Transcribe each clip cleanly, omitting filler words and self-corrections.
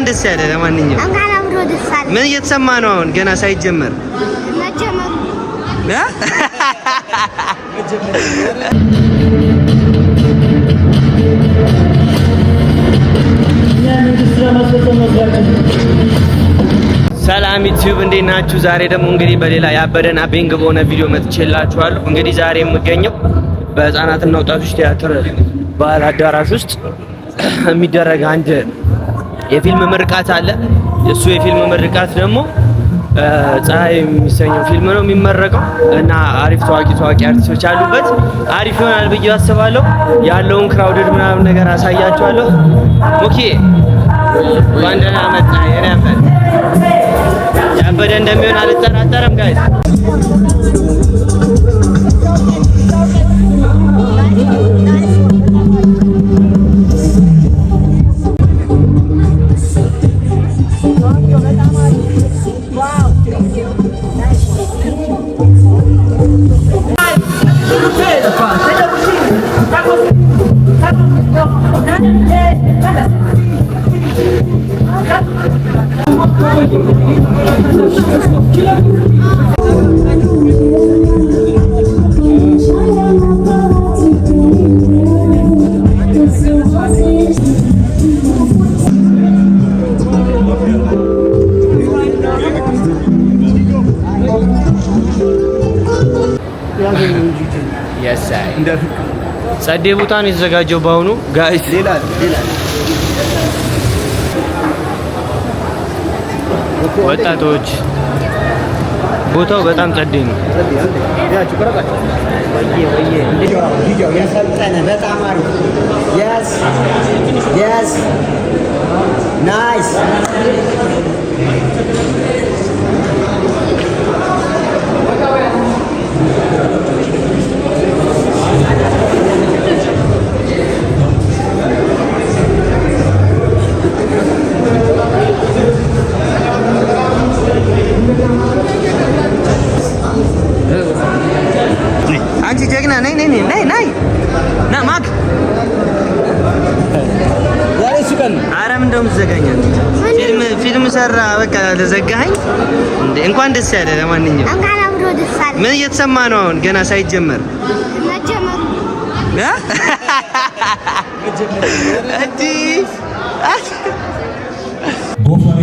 እንኳን ደስ ያለ። ለማንኛውም እንኳን አብሮ ደስ አለ። ምን እየተሰማ ነው አሁን ገና ሳይጀመር? መጀመሩ ሰላም ዩቲዩብ እንዴት ናችሁ? ዛሬ ደግሞ እንግዲህ በሌላ ያበደና ቤንግ በሆነ ቪዲዮ መጥቼላችኋለሁ። እንግዲህ ዛሬ የምገኘው በህፃናትና ወጣቶች ቲያትር ባህል አዳራሽ ውስጥ የሚደረግ አንድ የፊልም ምርቃት አለ። እሱ የፊልም ምርቃት ደግሞ ፀሐይ የሚሰኘው ፊልም ነው የሚመረቀው እና አሪፍ ታዋቂ አርቲስቶች አሉበት። አሪፍ ይሆናል ብዬ አስባለሁ። ያለውን ክራውድድ ምናምን ነገር አሳያችኋለሁ። ኦኬ ባንደና መጣ የነበር ያበደ እንደሚሆን አልጠራጠርም ጋይስ። ጸዴ ቦታ ነው የተዘጋጀው በአሁኑ ጋይስ። ሌላ ወጣቶች ቦታው በጣም ጸዴ ነው። የሰጠነ በጣም አሪፍ yes nice አንቺ ጀግና ነይ ና ማክ ዛሬ ሲቀን አረም እንደውም ዘጋኛል። ፊልም ሰራ በቃ ለዘጋኸኝ እንዴ። እንኳን ደስ ያለ። ለማንኛውም እንኳን አብሮ ደስ አለ። ምን እየተሰማ ነው አሁን ገና ሳይጀመር? መጀመሩ ጎፈሬ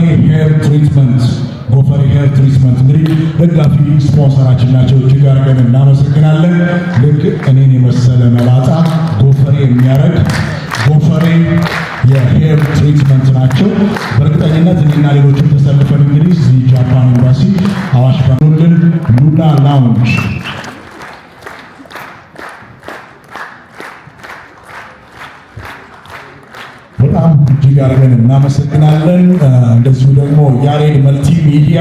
ሄር ትሪትመንት እንግዲህ ደጋፊ ስፖንሰራችን ናቸው። እጅግ አድርገን እናመሰግናለን። ልክ እኔን የመሰለ መላጣ ጎፈሬ የሚያደርግ ጎፈሬ የሄር ትሪትመንት ናቸው። በእርግጠኝነት እኔና ሌሎችም ተሰልፈን እንግዲህ እዚህ ጃፓን ኤምባሲ አዋሽ ባንዶልን ሉና ላውንጅ በጣም እጅግ አድርገን እናመሰግናለን። እንደዚሁ ደግሞ ያሬድ መልቲ ሚዲያ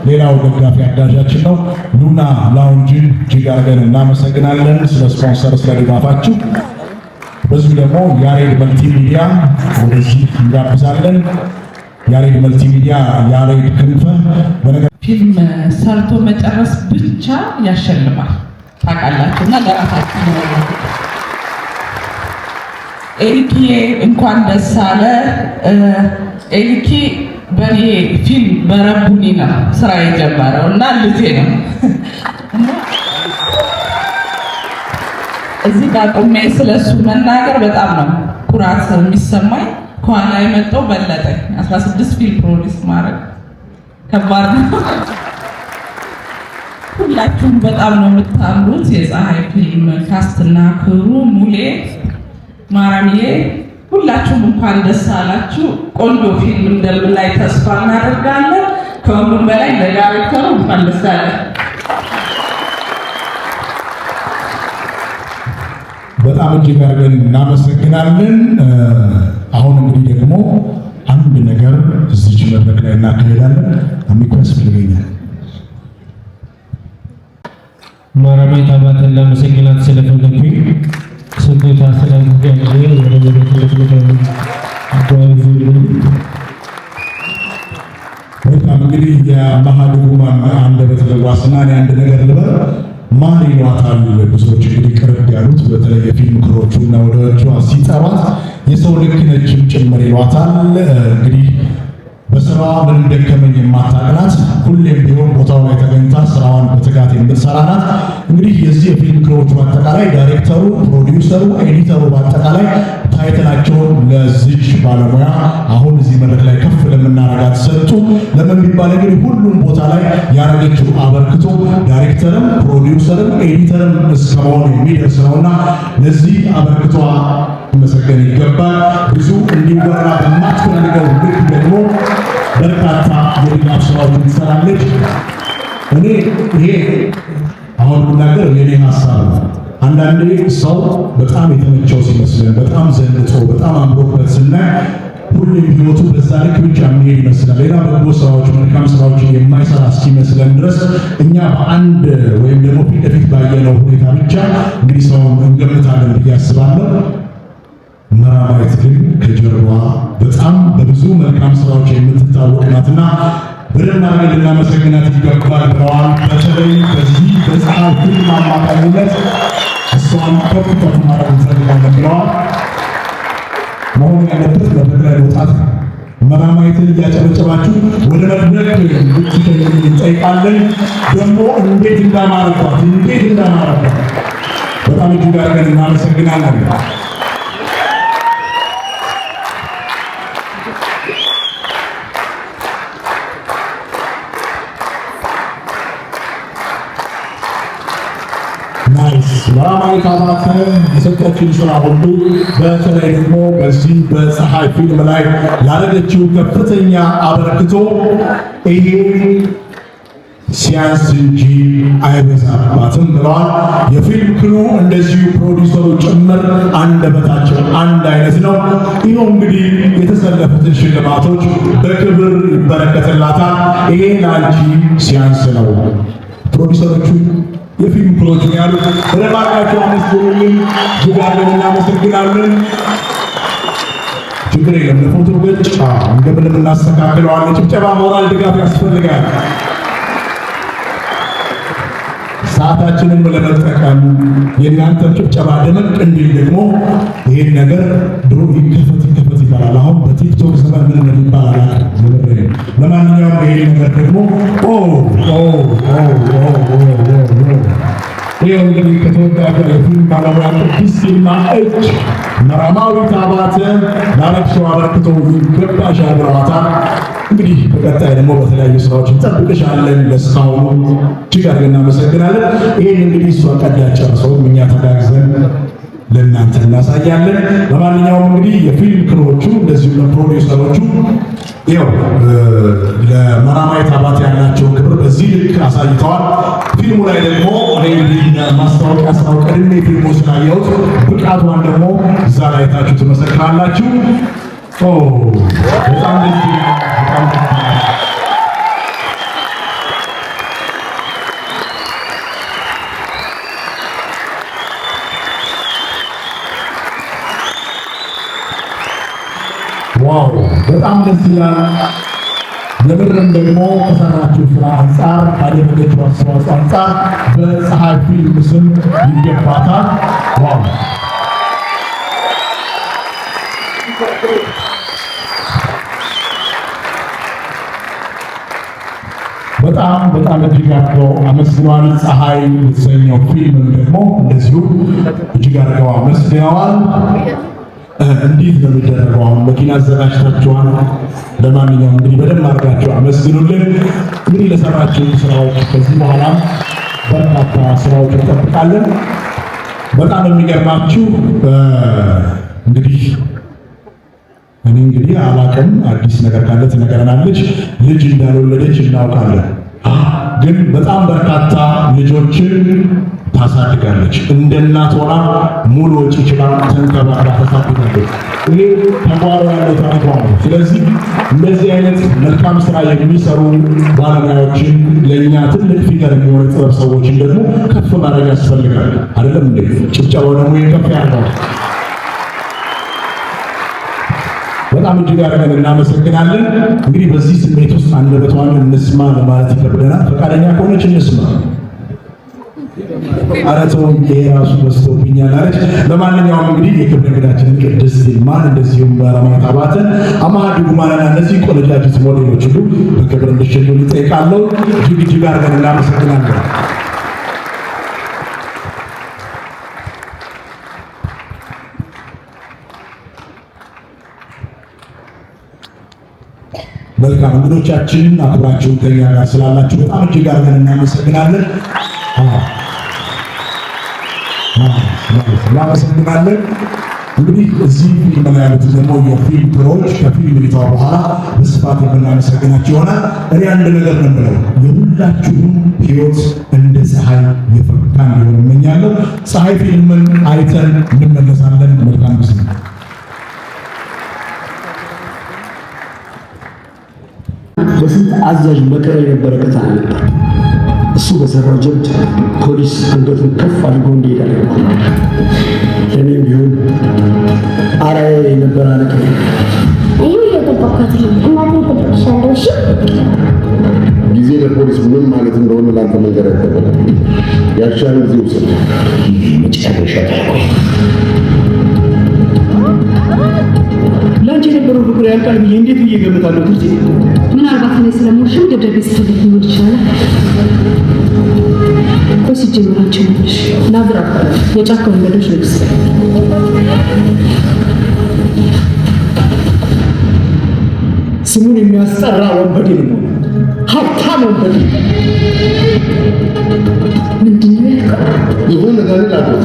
ሌላው ደጋፊ አጋዣችን ነው። ሉና ላውንጅን እጅግ አድርገን እናመሰግናለን ስለ ስፖንሰር ስለ ድጋፋችሁ። በዚሁ ደግሞ ያሬድ መልቲ ሚዲያ ወደዚህ እንጋብዛለን። ያሬድ መልቲ ሚዲያ ያሬድ ክንፈ ፊልም ሰርቶ መጨረስ ብቻ ያሸልማል ታውቃላችሁ እና ለራሳችሁ ነው። ኤልኪ እንኳን ደስ አለ። ኤልኪ በኔ ፊልም በረቡኒ ነው ስራ የጀመረው እና ልጄ ነው። እዚህ ጋር ቆሜ ስለሱ መናገር በጣም ነው ኩራት የሚሰማኝ። ከኋላ የመጣው በለጠኝ 16 ፊልም ፕሮዲስ ማድረግ ከባድ ነው። ሁላችሁም በጣም ነው የምታምሩት። የፀሐይ ፊልም ካስትና ክሩ ሙሌ ማራሚዬ ሁላችሁም እንኳን ደስ አላችሁ። ቆንጆ ፊልም እንደምናይ ተስፋ እናደርጋለን። ከሁሉም በላይ ለዳይሬክተሩ እንኳን ደስ አለ። በጣም እጅግ አድርገን እናመሰግናለን። አሁን እንግዲህ ደግሞ አንድ ነገር እዚች መድረክ ላይ እናካሄዳለን። አሚኮ ያስፈልገኛል። ማራማይ ታባተን ለመሰግናት ስለፈለኩኝ ስንቶታ ስለምገኘ ወደ በጣም እንግዲህ የመሀል ጉማን አንደበት ለዋስና አንድ ነገር ልበል ማን ይሏታል ብዙዎች እንግዲህ ቅርብ ያሉት በተለይ የፊልም ክሮቹና ወዳጆቿ ሲጠሯት የሰው ልክ ነችም ጭምር ይሏታል። እንግዲህ በስራዋ ምን እንደከመኝ የማታውቅናት ሁሌም ቢሆን ቦታው ላይ ተገኝታ ስራዋን በትጋት የምትሰራ ናት። እንግዲህ የዚህ የፊልም ክሮቹ በአጠቃላይ ዳይሬክተሩ፣ ፕሮዲውሰሩ፣ ኤዲተሩ በአጠቃላይ ታይትላቸውን ለዚች ባለሙያ አሁን እዚህ መድረክ ላይ ከፍ ለምናረጋት ሰጡ። ለምን ቢባል እንግዲህ ሁሉም ቦታ ላይ ያረገችው አበርክቶ ዳይሬክተርም ፕሮዲውሰርም ኤዲተርም እስከመሆኑ የሚደርስ ነውና ለዚህ አበርክቷ መሰገን ይገባል። ብዙ እንዲወራ በማትፈልገው ልክ ደግሞ በርካታ የድጋፍ ስራዎችን ትሰራለች። እኔ ይሄ አሁን የምናገር የኔ ሀሳብ ነው። አንዳንዴ ሰው በጣም የተመቸው ሲመስለን፣ በጣም ዘንጦ በጣም አምሮበት ስናይ ሁሉም ህይወቱ በዛ ልክ ብቻ የሚሄድ ይመስላል። ሌላ በጎ ስራዎች፣ መልካም ስራዎችን የማይሰራ እስኪመስለን ድረስ እኛ በአንድ ወይም ደግሞ ፊት ለፊት ባየነው ሁኔታ ብቻ እንግዲህ ሰውን እንገምታለን ብዬ አስባለሁ። መራማዊት ግን ከጀርባ በጣም በብዙ መልካም ስራዎች የምትታወቅ ናትና በደንብ አድርገን ልናመሰግናት ይገባል ብለዋል። በተለይ በዚህ በፀሐይ ፊልም አማካኝነት እሷን ከፍ ከፍ ማድረግ እንፈልጋለን ብለዋል። መሆን ያለበት መድረክ ላይ መውጣት መራማዊትን እያጨበጨባችሁ ወደ መድረክ እንድትገኙ እንጠይቃለን። ደግሞ እንዴት እንዳማረባት በጣም እጅግ አድርገን እናመሰግናለን። መራማዊት አባተ የሰጠችን ስራ ሁሉ በተለይ ደግሞ በዚህ በፀሐይ ፊልም ላይ ያደረገችው ከፍተኛ አበርክቶ ይሄ ሲያንስ እንጂ አይበዛባትም ብለዋል። የፊልም ክሩ እንደዚሁ ፕሮዲውሰሩ ጭምር አንደበታቸው አንድ አይነት ነው። ይኸው እንግዲህ የተሰለፉትን ሽልማቶች በክብር ይበረከትላታል። ይሄ ላንቺ ሲያንስ ነው። ፕሮዲውሰሮቹ የፊልም ክሮቹ ያሉት ረማቃቸው አመስግኑልን። ጅጋለን እናመሰግናለን። ችግር የለም። ለፎቶ ገጭ እንደምንም እናስተካክለዋለን። ጭብጨባ፣ ሞራል ድጋፍ ያስፈልጋል። ሰዓታችንን ለመጠቀም የእናንተን ጭብጨባ ደመቅ እንዲል ደግሞ ይሄን ነገር ድሮ ይከፈት ይባላል። አሁን በቲክቶክ ዘመን ምን ይባላል? ለማንኛውም ይሄ ነገር ደግሞ ይሄ እንግዲህ ከተወዳጁ የፊልም ባለሙያ ቅድስት ይልማ እጅ መራማዊት አባተ ላረግሽው አበርክቶ ይገባሻል ብለዋታል። እንግዲህ በቀጣይ ደግሞ በተለያዩ ስራዎች እንጠብቅሻለን። ለስካሁኑ እጅግ አድርገን እናመሰግናለን። ይህን እንግዲህ እሷ ቀዳች ጨርሰው እኛ ተጋግዘን ለእናንተ እናሳያለን። ለማንኛውም እንግዲህ የፊልም ክሮቹ እንደዚሁ ለፕሮዲውሰሮቹ ይኸው ለመራማዊት አባተ ያላቸውን ክብር በዚህ ልክ አሳይተዋል። ፊልሙ ላይ ደግሞ ማስታወቂያ ስራው ቀድሜ ፊልሙ ስላየሁት ብቃቷን ደግሞ እዛ ላይ ታችሁ ትመሰክራላችሁ። በጣም ዋው በጣም ደስ ይላል። ለምድርም ደግሞ ከሰራችው ስራ አንጻር ካደረገችው አስተዋጽኦ አንጻር በፀሐይ ፊልም ስም ይገባታል። ዋው በጣም እጅግ አድርገው አመስግነዋል። ፀሐይ የተሰኘው ፊልም ደግሞ እንደዚሁ እጅግ አድርገው አመስግነዋል። እንዴት ነው የሚደረገው? አሁን መኪና አዘጋጅታችኋል። ለማንኛውም እንግዲህ በደንብ አድርጋችሁ አመስግኑልን። እንግዲህ ለሰራችሁ ስራዎች ከዚህ በኋላ በርካታ ስራዎች እንጠብቃለን። በጣም የሚገርማችሁ እንግዲህ እኔ እንግዲህ አላቅም፣ አዲስ ነገር ካለ ትነግረናለች። ልጅ እንዳልወለደች እናውቃለን፣ ግን በጣም በርካታ ልጆችን ታሳድጋለች። እንደ እናት ሆና ሙሉ ወጪ ችላ ተንከባክባ ታሳድጋለች። ይሄ ተጓሮ ያለው ታሪኳ ነው። ስለዚህ እንደዚህ አይነት መልካም ስራ የሚሰሩ ባለሙያዎችን ለእኛ ትልቅ ፊገር የሚሆኑ ጥበብ ሰዎችን ደግሞ ከፍ ማድረግ ያስፈልጋል። አይደለም እንዴ? ጭብጨባው ደግሞ ከፍ ያለው በጣም እጅግ አድርገን እናመሰግናለን። እንግዲህ በዚህ ስሜት ውስጥ አንደበቷን እንስማ ለማለት ይከብደናል። ፈቃደኛ ከሆነች እንስማ። ኧረ ተው ይሄ ራሱ በዝቶብኛል አለች። ለማንኛውም እንግዲህ የክብር እንግዳችንን ቅድስት ይልማን እንደዚሁም ባለማየት አባተ አማሃ ዱጉማንና እነዚህ ቆነጃጅት ሞዴሎች ሁሉ በክብር እንዲሸኙ እጠይቃለሁ። እጅግ አድርገን እናመሰግናለን። መልካም እንግዶቻችንን አክብራችሁን ከኛ ጋር ስላላችሁ በጣም እጅግ አድርገን እናመሰግናለን። እናመሰግናለን። እንግዲህ እዚህ ፊልም ላይ ያሉት ደግሞ የፊልም ክሮች ከፊልም እይታ በኋላ በስፋት የምናመሰግናቸው ይሆናል። እኔ አንድ ነገር ነው የምለው፣ የሁላችሁም ሕይወት እንደ ፀሐይ የፈካ እንዲሆን እመኛለሁ። ፀሐይ ፊልምን አይተን እንመለሳለን። መልካም ጊዜ። በስንት አዛዥ መከራ የነበረ ከተማ ነበር። እሱ በሰራው ጀብድ ፖሊስ አንገቱን ከፍ አድርጎ እንዲሄድ አደረገ። ለእኔም ቢሆን አርአያ የነበረ አለቃ ይህ እየጠበኳት ነው። እናቴ ተጠቅሻለሁ። እሺ ጊዜ ለፖሊስ ምን ማለት እንደሆነ ላንተ መንገር አይጠበቅም። ያሻን ጊዜ ውሰድ። መጨረሻ ታቆይ ላንቺ የነበረው ፍቅር ያልቃል ብዬ እንዴት ብዬ ገምታለሁ? ትርቴ ምናልባት እኔ ስለሞትሽም ደብዳቤ ስፈልግ ሊሆን ይችላል። ቆይ ሲጀምራቸው ነሽ ናብራ የጫካ ወንበዶች ንግስ ስሙን የሚያስጠራ ወንበዴ ነው። ሀብታም ወንበዴ ምንድን ነው ያልከው? ይሁን ነገር ላቆት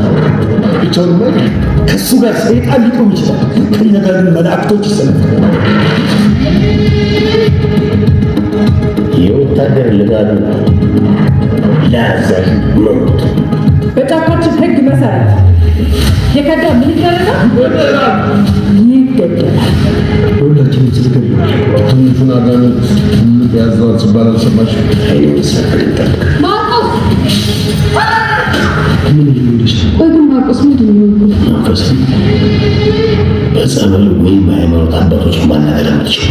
ብቻውን ማለት ከሱ ጋር ሰይጣን ሊቆም ይችላል። ከኛ ጋር ግን መላእክቶች ይሰለፋሉ። የወታደር ልጋዱ ለአዛዥ መሞት በጫካችን ሕግ መሰረት የከዳ ምን ይደረጋል? ይገደላል። ሁላችንም ትዝገብ ትንሹን አጋንንት ያዘዋል ሲባል አልሰማሽም? ማርቆስ ምን ይሉልሽ? ቆይ ግን ማርቆስ ምንድን ነው? ማርቆስ በጸበል ወይም በሃይማኖት አባቶች ማናገር የምትችል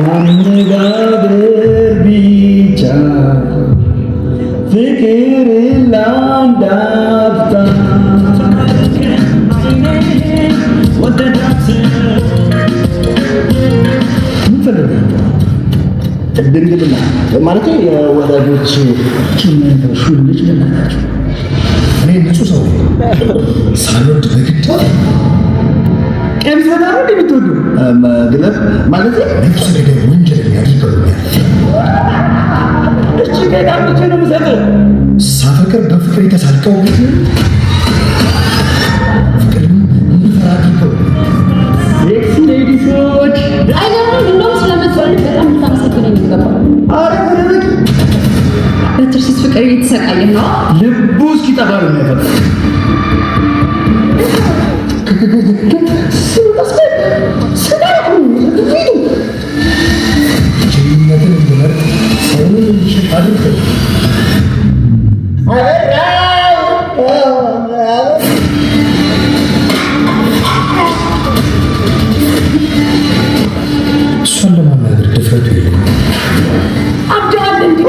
ማነጋገር ብቻ ፍቅር ለአንድ አፍታ ድንግልና ማለት የወዳጆች ሹል ልጅ ለናቸው። እኔ ንጹህ ሰው ሳልወድ በግድ ቀሚስ በጣም እንደምትወዱ ግለብ ማለት ነፍስ ነገር ወንጀል የሚያደርገውኛል። እሺ በጣም ልጅ ነው የምሰጠው። ሳፈቅር በፍቅር የተሳልቀው ፍቅርን እንድፈራ አድርገው ሴክሲ ሌዲሶች አይገርምም? እንደውም ስለመጣልኝ በጣም ልታመሰግነኝ ይገባል። አረ ወደረግ በትርሲት ፍቅር እየተሰቃየ ነው። ልቡ እስኪጠፋ ነው የሚያፈቅረው። ጀግንነትን እንድመርጥ ሰውን እንዲሸጥ አድርገው እሷን ለማናገር ድፍረቱ የለም። አብዳል እንዴ?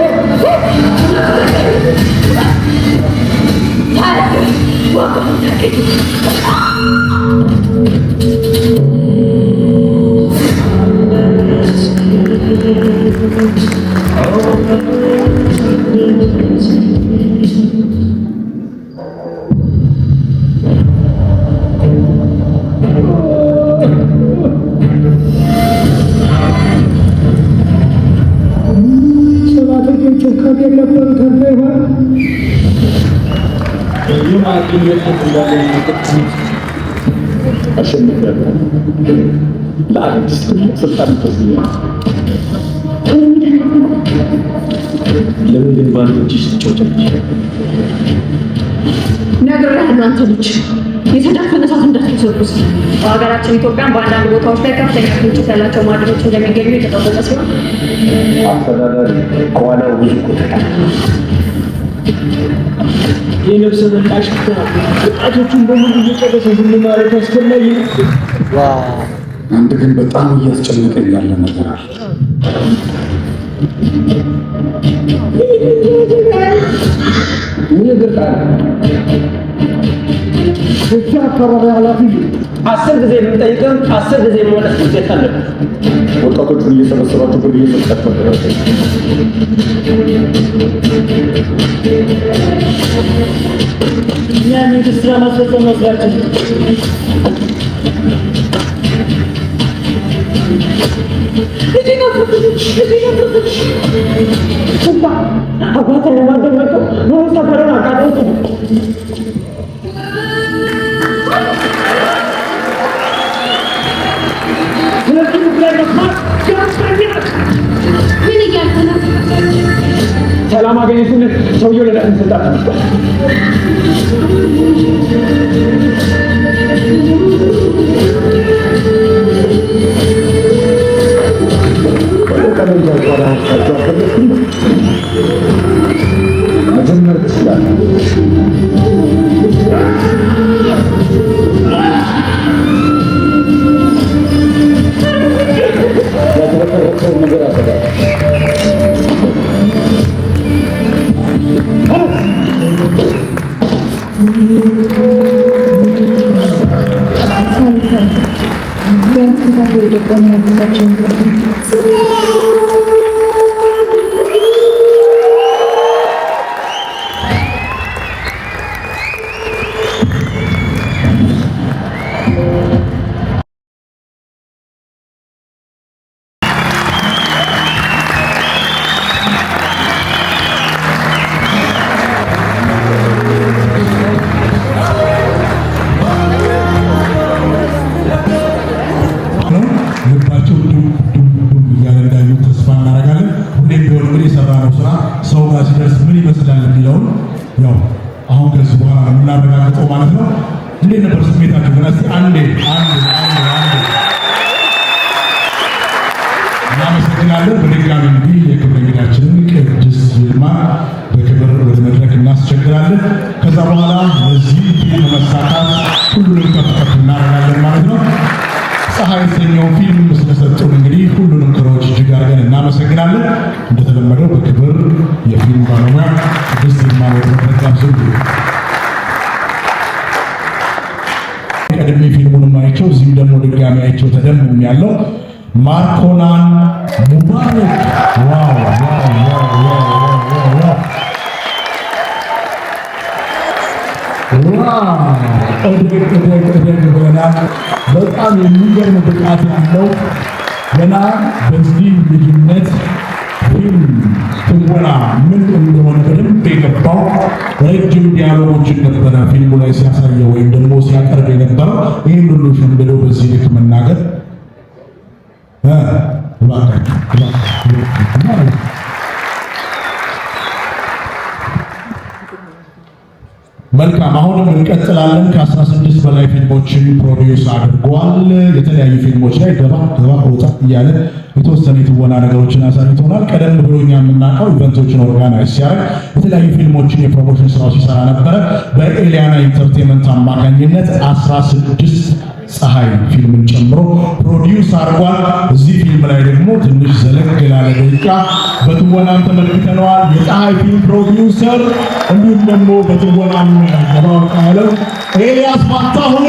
ለምን ግን ባሎችሽ ትጮቻለሽ? ነግሬሃለሁ። አንተ ልጅ የተዳፈነ እሳት እንዳትሰብስ። በሀገራችን ኢትዮጵያን በአንዳንድ ቦታዎች ላይ ከፍተኛ ክምችት ያላቸው ማዕድኖች እንደሚገኙ የተጠበቀ ሲሆን አስተዳዳሪ ከኋላው ብዙ ቁጥር የነፍሰ በላሽ ወጣቶቹን በሙሉ እየጨረሰ ሁሉ ማለት አስፈላጊ ነው። አንድ ግን በጣም እያስጨነቀኝ ያለ ነገር አለ። ብቻ አካባቢ ኃላፊ 10 ጊዜ የምንጠይቅም 10 ጊዜ የመመለስ ግዴታ አለብን። ወጣቶቹን እየሰበሰባችሁ ብር እየሰጣችሁ ነው። እኛ መንግስት ስራ ማስፈጸም መስራችን ሰላም አገኘትን ሰውየው ለዳን ሰጣት መጀመር ትችላለህ። ያተረፈው ነገር አሰራ አሁን ከዚህ በኋላ የምናረጋግጠው ማለት ነው። እንዴት ነበር ስሜታችሁ? ግን እስኪ አንዴ እናመሰግናለን። በድጋሚ እንግዲህ የክብር እንግዳችንን ቅድስት ይልማ በክብር ወደ መድረክ እናስቸግራለን። ከዛ በኋላ ለዚህ ፊልም መሳካት ሁሉንም ከፍ እናደርጋለን ማለት ነው። ፀሐይ የተሰኘው ፊልም ስለሰጡን እንግዲህ ሁሉንም ክሮች እጅግ አድርገን እናመሰግናለን። እንደተለመደው በክብር የፊልም ባለሙያ ቅድስት ይልማ ወደ መድረክ ጋብዙ። ቀድሜ ፊልሙንም አይቼው እዚህም ደግሞ ድጋሚ አይቼው ተደምም ያለው ማርኮናን ሙባረክ ዋው ብለናል። በጣም የሚገርም ብቃት ያለው ገና በዚህ ልዩነት ፊልም ትወና ምን እንደሆነ በደንብ የገባው ረጅም ዲያሎጎችን ነበረ ፊልሙ ላይ ሲያሳየው ወይም ደግሞ ሲያቀርብ የነበረው። ይህን ሁሉ ሸምድዶ በዚህ ልክ መናገር መልካም። አሁንም እንቀጥላለን። ከ16 በላይ ፊልሞችን ፕሮዲውስ አድርጓል። የተለያዩ ፊልሞች ላይ ገባ ወጣ እያለ የተወሰነ የትወና ነገሮችን አሳይቶናል። ቀደም ብሎ እኛ የምናውቀው ኢቨንቶችን ኦርጋናይዝ ሲያደርግ የተለያዩ ፊልሞችን የፕሮሞሽን ስራው ሲሰራ ነበረ። በኤሊያና ኢንተርቴንመንት አማካኝነት 16 ፀሐይ ፊልምን ጨምሮ ፕሮዲውስ አድርጓል። እዚህ ፊልም ላይ ደግሞ ትንሽ ዘለግ ላለ ደቂቃ በትወናም ተመልክተነዋል። የፀሐይ ፊልም ፕሮዲውሰር እንዲሁም ደግሞ በትወናም ገባው ያለው ኤልያስ ፋንታሁን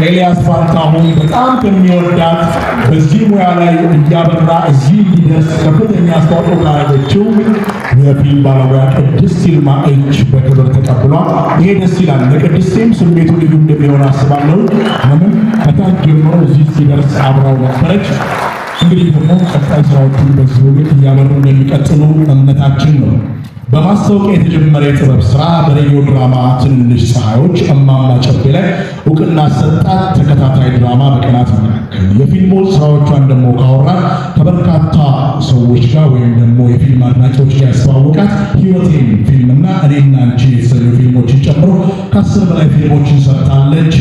ኤልያስ ፋንታሁን በጣም ከሚወዳት በዚህ ሙያ ላይ እያበራ እዚህ እንዲደርስ ከፍተኛ አስተዋጽኦ ካደረገችው የፊልም ባለሙያ ቅድስት ይልማ እጅ በክብር ተቀብሏል። ይሄ ደስ ይላል። ለቅድስቴም ስሜቱ ልዩ እንደሚሆን አስባለሁ። ለምን ከታች ጀምሮ እዚህ ሲደርስ አብራው ነበረች። እንግዲህ ደግሞ ቀጣይ ስራዎችን በዚህ ወቅት እያበሩ እንደሚቀጥሉ እምነታችን ነው። በማስታወቂያ የተጀመረ የጥበብ ስራ በሬዲዮ ድራማ ትንንሽ ፀሐዮች እማማ ጨቤ ላይ እውቅና ሰጣት። ተከታታይ ድራማ በቀናት መካከል የፊልሙ ስራዎቿን ደግሞ ካወራን ከበርካታ ሰዎች ጋር ወይም ደግሞ የፊልም አድናቂዎች ጋር ያስተዋወቃት ህይወቴን ፊልምና እኔና አንቺ የተሰኙ ፊልሞችን ጨምሮ ከ10 በላይ ፊልሞችን ሰርታለች።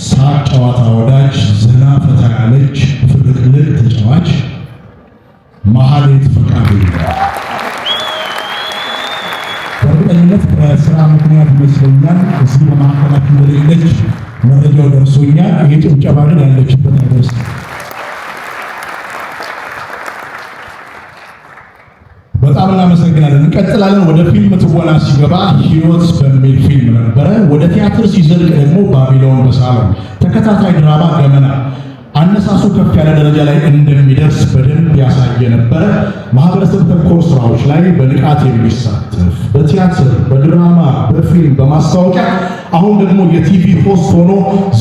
ሳቅ ጨዋታ ወዳጅ፣ ዘና ፈታ ያለች ፍልቅልቅ ተጫዋች መሀሌት ፈቃዱ በእርግጠኝነት በስራ ምክንያት ይመስለኛል እዚህ በማዕከላችን እንደሌለች መረጃው ደርሶኛል። ይሄ ጭብጨባ ግን ያለችበት አይደርስ። በጣም እናመሰግናለን። እንቀጥላለን። ወደ ፊልም ትወና ሲገባ ሕይወት በሚል ፊልም ነበረ። ወደ ቲያትር ሲዘልቅ ደግሞ ባቢሎን በሳሎን ተከታታይ ድራማ ገመና አነሳሱ ከፍ ያለ ደረጃ ላይ እንደሚደርስ በደንብ ያሳየ ነበረ። ማህበረሰብ ተኮር ስራዎች ላይ በንቃት የሚሳተፍ በቲያትር፣ በድራማ፣ በፊልም፣ በማስታወቂያ አሁን ደግሞ የቲቪ ሆስት ሆኖ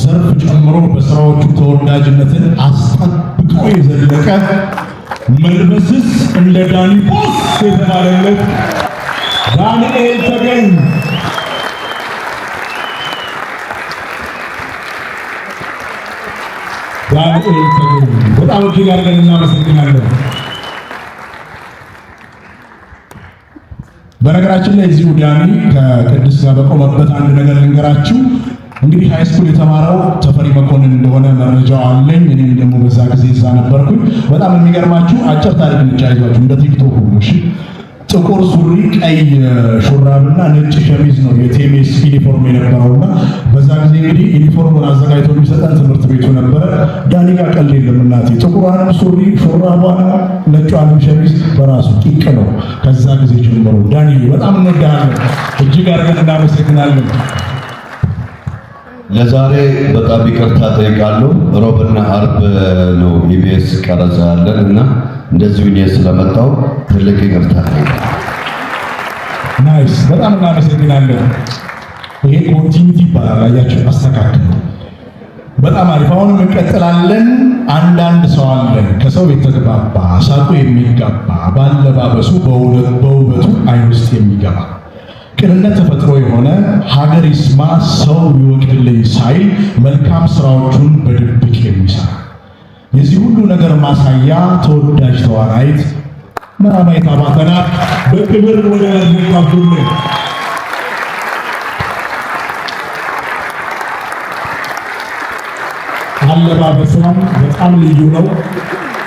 ዘርፍ ጨምሮ በስራዎቹ ተወዳጅነትን አስጠብቆ የዘለቀ መልበስስ እንደ ዳኒ ቦስ የተባለለት ዳንኤል ተገኝ በጣም እጅግ አድርገን እናመሰግናለን። በነገራችን ላይ እዚሁ ዳኒ ከቅድስት ጋር በቆመበት አንድ ነገር ልንገራችሁ። እንግዲህ ሃይስኩል የተማረው ተፈሪ መኮንን እንደሆነ መረጃው አለኝ። እኔም ደግሞ በዛ ጊዜ እዛ ነበርኩኝ። በጣም የሚገርማችሁ አጭር ታሪክ እንጫይዟችሁ እንደ ቲክቶክ ሁሉ እሺ። ጥቁር ሱሪ፣ ቀይ ሹራብና ነጭ ሸሚዝ ነው የቴሜስ ዩኒፎርም የነበረውና በዛ ጊዜ እንግዲህ ዩኒፎርሙን አዘጋጅቶ የሚሰጠን ትምህርት ቤቱ ነበረ። ዳኒ ጋር ቀልድ የለም እናቴ። ጥቁሯንም ሱሪ ሹራቧን ነጯንም ሸሚዝ በራሱ ቂቅ ነው። ከዛ ጊዜ ጀምሮ ዳኒ በጣም እንወዳለን፣ እጅግ አድርገን እናመሰግናለን። ለዛሬ በጣም ይቅርታ ጠይቃለሁ። ሮብና አርብ ነው ኢቢኤስ ቀረጻ ያለን እና እንደዚሁ እኔ ስለመጣው ትልቅ ይቅርታ ጠይቃለሁ። ናይስ፣ በጣም እናመሰግናለን። ይሄ ኮንቲኒቲ ይባላል። አያችሁ፣ አስተካክሉ። በጣም አሪፍ። አሁንም እንቀጥላለን። አንዳንድ ሰው አለን ከሰው የተግባባ ሳቁ የሚጋባ ባለባበሱ በውበቱ አይን ውስጥ የሚገባ ቅንነት ተፈጥሮ የሆነ ሀገር ይስማ ሰው ይወቅልኝ ሳይል መልካም ስራዎቹን በድብቅ የሚሰራ የዚህ ሁሉ ነገር ማሳያ ተወዳጅ ተዋናይት መራማዊት አባተ ናት። በክብር ወደ መድረክ አለባበሷም በጣም ልዩ ነው።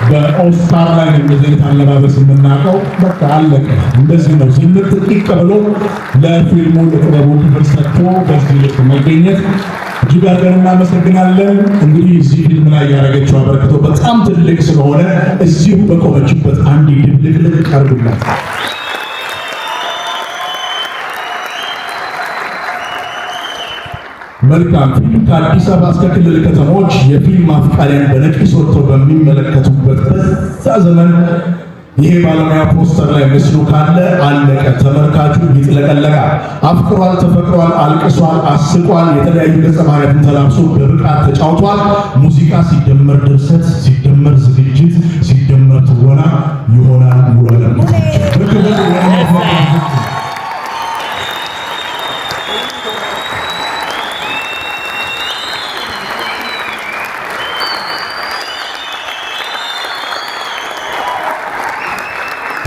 በኦስካር ላይ እንደዚህ አለባበስ የምናውቀው በቃ አለቀ። እንደዚህ ነው ዝምት ጥቂት ብሎ ለፊልሙ ለጥበቡ ክብር ሰጥቶ በዚህ ልክ መገኘት እጅግ አድርገን እናመሰግናለን። እንግዲህ እዚህ ፊልም ላይ ያደረገችው አበረክቶ በጣም ትልቅ ስለሆነ እዚሁ በቆመችበት አንድ ድብልቅልቅ ቀርብላት። መልካም ፊልም ከአዲስ አበባ እስከ ክልል ከተሞች የፊልም አፍቃሪያን በነቂስ ወጥተው በሚመለከቱበት በዛ ዘመን ይሄ ባለሙያ ፖስተር ላይ ምስሉ ካለ አለቀ። ተመልካቹ ይጥለቀለቃል። አፍቅሯል፣ ተፈቅሯል፣ አልቅሷል፣ አስቋል። የተለያዩ ገጸ ባህሪያትን ተላብሶ በብቃት ተጫውቷል። ሙዚቃ ሲደመር ድርሰት ሲደመር ዝግጅት ሲደመር ትወና ይሆናል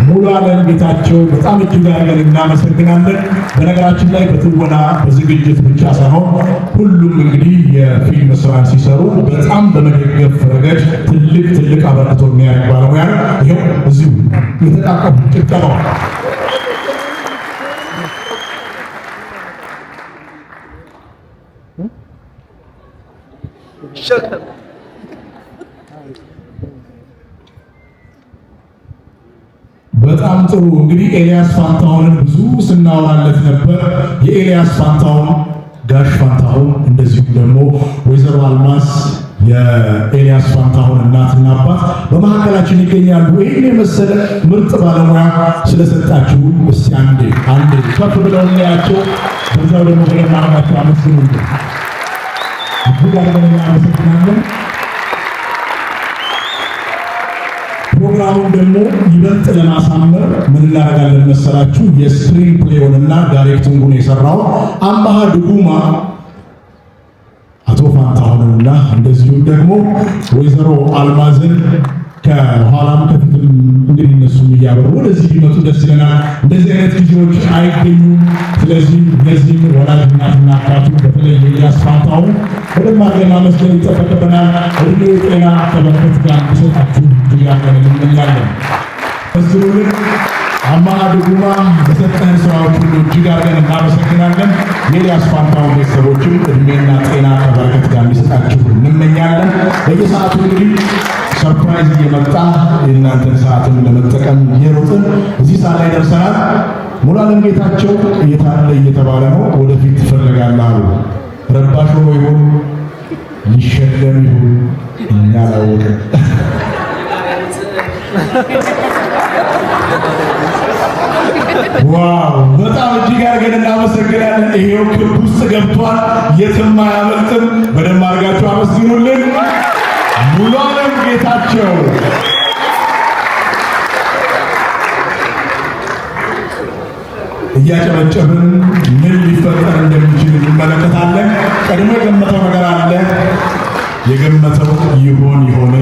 ሙሉ ዓለም ጌታቸው በጣም እጅግ አድርገን እናመሰግናለን። በነገራችን ላይ በትወና በዝግጅት ብቻ ሳይሆን ሁሉም እንግዲህ የፊልም ስራን ሲሰሩ በጣም በመደገፍ ረገድ ትልቅ አበርክቶ የሚያደርግ ባለሙያ ነው። ይኸው እዚሁ የተቃቀፉ ጭብጨባ በጣም ጥሩ። እንግዲህ ኤልያስ ፋንታሁንን ብዙ ስናወራለት ነበር። የኤልያስ ፋንታሁን ጋሽ ፋንታሁን እንደዚሁም ደግሞ ወይዘሮ አልማዝ የኤልያስ ፋንታሁን እናትና አባት በመካከላችን ይገኛሉ። ይህን የመሰለ ምርጥ ባለሙያ ስለሰጣችሁ እስቲ አንዴ ከፍ ብለው እናያቸው። በዛው ደግሞ በደማናቸው አመስግኑልን። እጅግ አድርገን እናመሰግናለን። ፕሮግራሙን ደግሞ ይበልጥ ለማሳመር ምን እናደርጋለን መሰላችሁ? የስክሪን ፕሌውንና ዳይሬክቲንጉን የሰራው አምባሃ ድጉማ አቶ ፋንታሁንና እንደዚሁም ደግሞ ወይዘሮ አልማዝን ከኋላም ከፊትም እንግዲህ እነሱም እያበሩ ወደዚህ ቢመጡ ደስ ይለናል። እንደዚህ አይነት ጊዜዎች አይገኙም። ስለዚህ እነዚህ ወላጅ እናትና አባቱ በተለይ ኤልያስ ፋንታሁን በደንብ አድርገን ማመስገን ይጠበቅብናል። እድሜ ጤና ከበረከት ጋር እንዲሰጣችሁ እያለን እንመኛለን። አማና ድጉማ በሰጠን ስራዎች ሁሉ እጅግ አድርገን እናመሰግናለን። የኤልያስ ፋንታሁን ቤተሰቦችም እድሜና ጤና ከበረከት ጋር እንዲሰጣችሁ እንመኛለን። በየሰዓቱ እንግዲህ ሰርፕራይዝ እየመጣ የእናንተን ሰዓትን ለመጠቀም እየሮጥን እዚህ ሰዓት ላይ ደርሰናል። ሙሉዓለም ጌታቸው እየታለ እየተባለ ነው። ወደፊት ትፈልጋለህ አሉ። ረባሽ ሆኖ ይሁን ሊሸለም ይሁን እኛ አላወቅም። ዋው በጣም እጅግ አድርገን እናመሰግናለን። ይሄው ክብ ውስጥ ገብቷል፣ የትም አያመልጥም። በደንብ አድርጋችሁ አመስግኑልን። ሙሉዓለም ጌታቸው እያጨበጨብን ምን ሊፈጠር እንደሚችል እንመለከታለን። ቀድሞ የገመተው ነገር አለ። የገመተው ይሆን ይሆን?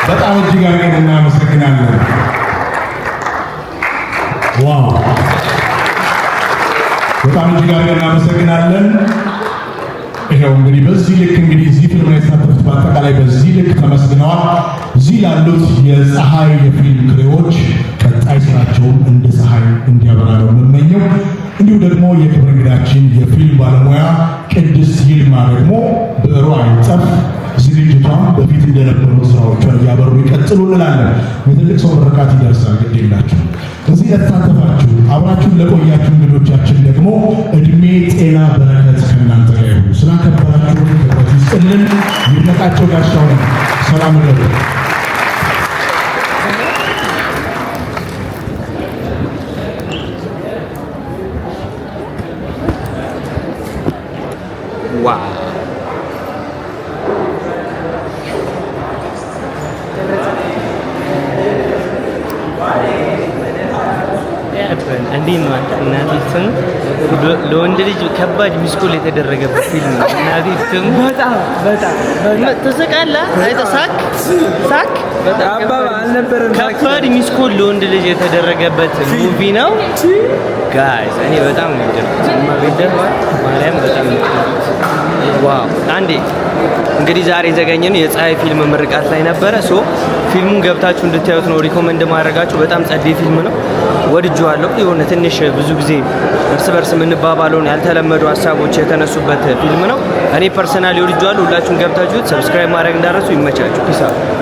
በጣም እጅግ አድርገን እናመሰግናለን። ዋው በጣም እጅግ አድርገን እናመሰግናለን። ይሄው እንግዲህ በዚህ ልክ እንግዲህ እዚህ ፊልም ላይ የተሳተፉት በአጠቃላይ በዚህ ልክ ተመስግነዋል። እዚህ ላሉት የፀሐይ የፊልም ክሬዎች ቀጣይ ስራቸውን እንደ ፀሐይ እንዲያበራ ነው የምመኘው። እንዲሁ ደግሞ የክብር እንግዳችን የፊልም ባለሙያ ቅድስት ይልማ ደግሞ ብዕሯ አይጠፍ ዝግጅቷን በፊት እንደነበሩት ስራዎቿን እያበሩ ይቀጥሉ እንላለን። የትልቅ ሰው ምርቃት ይደርሳል። ግድ የላችሁ እዚህ ለተሳተፋችሁ አብራችሁን ለቆያችሁ እንግዶቻችን ደግሞ እድሜ፣ ጤና፣ በረከት ከእናንተ ጋር ይሁን። ስላከበራችሁ ክብረት ይስጥልን። ይድነቃቸው ጋሻው ነው። ሰላም ነው። ዋው እንዴት ነው እናቴ ስም ለወንድ ልጅ ከባድ ሚስኮል የተደረገበት ፊልም ነው። እናቴ ስም በጣም ተሰቃላ አይተሳክ ሳክ አባባ አልነበረም። ከባድ ሚስኮል ለወንድ ልጅ የተደረገበት ሙቪ ነው ጋይስ። እኔ በጣም ነው ማርያም በጣም ዋው። አንዴ እንግዲህ ዛሬ የተገኘነው የፀሐይ ፊልም ምርቃት ላይ ነበረ። ሶ ፊልሙን ገብታችሁ እንድታዩት ነው ሪኮመንድ ማድረጋችሁ። በጣም ጸዴ ፊልም ነው፣ ወድጄዋለሁ። የሆነ ትንሽ ብዙ ጊዜ እርስ በርስ የምንባባለውን ያልተለመዱ ሀሳቦች የተነሱበት ፊልም ነው። እኔ ፐርሰናሊ ወድጄዋለሁ። ሁላችሁም ገብታችሁት ሰብስክራይብ ማድረግ እንዳረሱ። ይመቻችሁ። ፒስ አውት